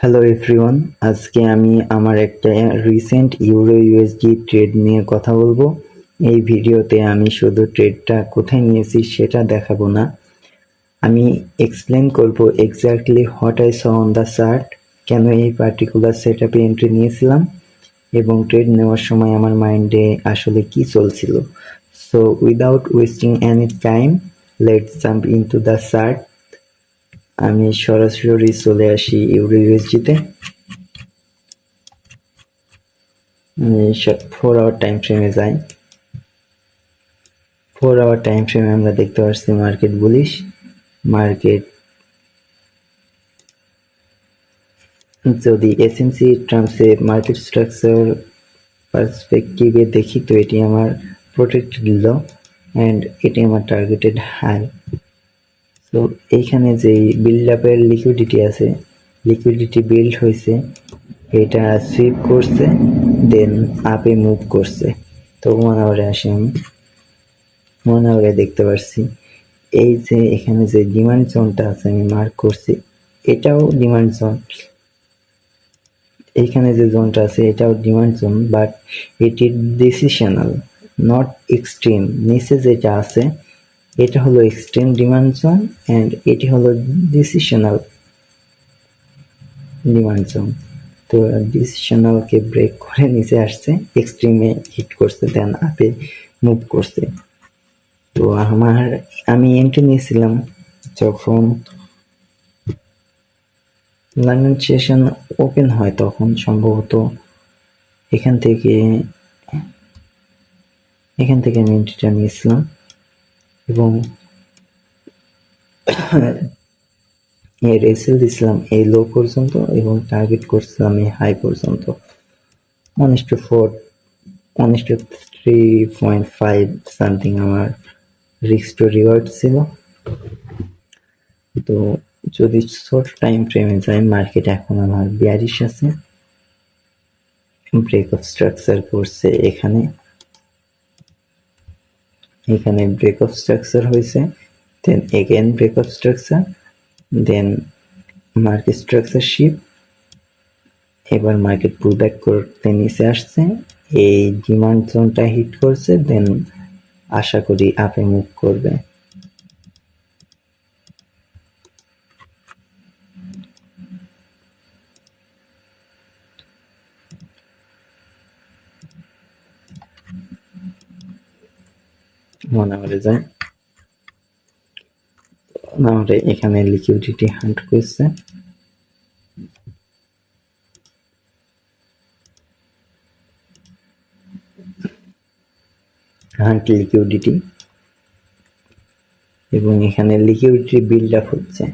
Hello everyone, আজকে আমি আমার একটা রিসেন্ট ইউরো ইউএসডি ট্রেড নিয়ে কথা বলবো। এই ভিডিওতে আমি শুধু ট্রেডটা কোথায় নিয়েছি সেটা দেখাবো না, আমি এক্সপ্লেন করব exactly what I saw on the chart, কেন এই পার্টিকুলার সেটআপে এন্ট্রি নিয়েছিলাম এবং ট্রেড নেওয়ার সময় আমার মাইন্ডে আসলে কি চলছিল। So without wasting any time, let's jump into the chart. আমি সরাসরি চলে আসি ইউরো ইউএসডিতে। 4 আওয়ার টাইম ফ্রেমে যাই। 4 আওয়ার টাইম ফ্রেমে আমরা দেখতে পাচ্ছি মার্কেট বুলিশ। মার্কেট যদি এসএনসি টার্মসে মার্কেট স্ট্রাকচার পার্সপেক্টিভে দেখি তো এটি আমার প্রোটেক্টেড লো অ্যান্ড এটি আমার টার্গেটেড হাই। তো এইখানে যে বিল্ড আপের লিকুইডিটি আছে, লিকুইডিটি বিল্ড হয়েছে, এটা সুইপ করছে, দেন আপে মুভ করছে। তো 1 আওয়ারে আসি, আমি 1 আওয়ারে দেখতে পাচ্ছি এই যে এখানে যে ডিমান্ড জোনটা আছে আমি মার্ক করছি, এটাও ডিমান্ড জোন। এইখানে যে জোনটা আছে এটাও ডিমান্ড জোন, বাট এটি ডিসিশনাল, নট এক্সট্রিম। নিচে যেটা আছে এটা হলো এক্সট্রিম ডিমান্ড জোন অ্যান্ড এটি হলো ডিসিশনাল ডিমান্ড জোন। তো ডিসিশনালকে ব্রেক করে নিচে আসছে, এক্সট্রিমে হিট করছে, দেন আপে মুভ করছে। তো আমি এন্ট্রি নিয়েছিলাম যখন লন্ডন সেশন ওপেন হয়, তখন সম্ভবত এখান থেকে আমি এন্ট্রিটা নিয়েছিলাম এবং এর এসএল দিছিলাম এই লো পর্যন্ত এবং টার্গেট করছিলাম এই হাই পর্যন্ত। 1:4, 1:3.5 সামথিং আমার রিস্ক টু রিওয়ার্ড ছিল। তো যদি শর্ট টাইম ফ্রেমে যাই, মার্কেট এখন আমার বিয়ারিশ আছে, ব্রেক অফ স্ট্রাকচার করছে, এখানে ব্রেক অফ স্ট্রাকচার হয়েছে, then again break of structure, then market structure ship. এবার মার্কেট পুল ব্যাক করতে নিচে আসছে, এই ডিমান্ড জোনটা হিট করছে, দেন আশা করি আপে মুভ করবে। মনে করে যায় আমাদের এখানে লিকুইডিটি হান্ট করছে, লিকুইডিটি, এবং এখানে লিকুইডিটি বিল্ড আপ হচ্ছে,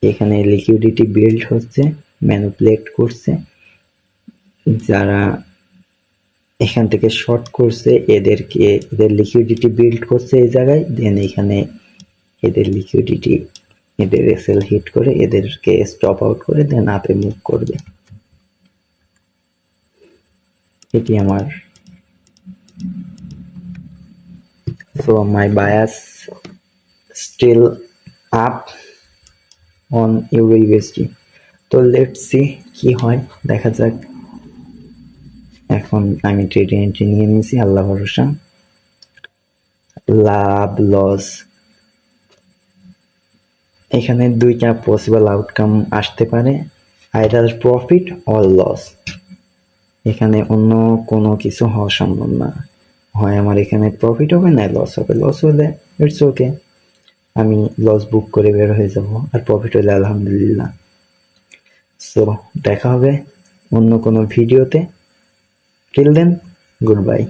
এখানে লিকুইডিটি বিল্ড হচ্ছে, ম্যানিপুলেট করছে। যারা এখান থেকে শর্ট করছে এদের লিকুইডিটি বিল্ড করছে এই জায়গায়, দেন এখানে এদের লিকুইডিটি, এদের এসএল হিট করে এদেরকে স্টপ আউট করে দেন আপে মুভ করবে। এটি আমার, so my bias still up on euro USD. তো লেটস সি কি হয়, দেখা যাক। এখন আমি ট্রেড এন্ট্রি নিয়ে নিয়েছি, আল্লাহ ভরসা। লাভ লস, এখানে দুইটা পসিবল আউটকাম আসতে পারে, আইদার প্রফিট অর লস। এখানে অন্য কোনো কিছু হওয়া সম্ভব না, হয় আমার এখানে প্রফিট হবে না লস হবে। লস হলে ইটস ওকে, আমি লস বুক করে বের হয়ে যাব, আর প্রফিট হলে আলহামদুলিল্লাহ। সো দেখা হবে অন্য কোনো ভিডিওতে, টিল দেন গুড বাই।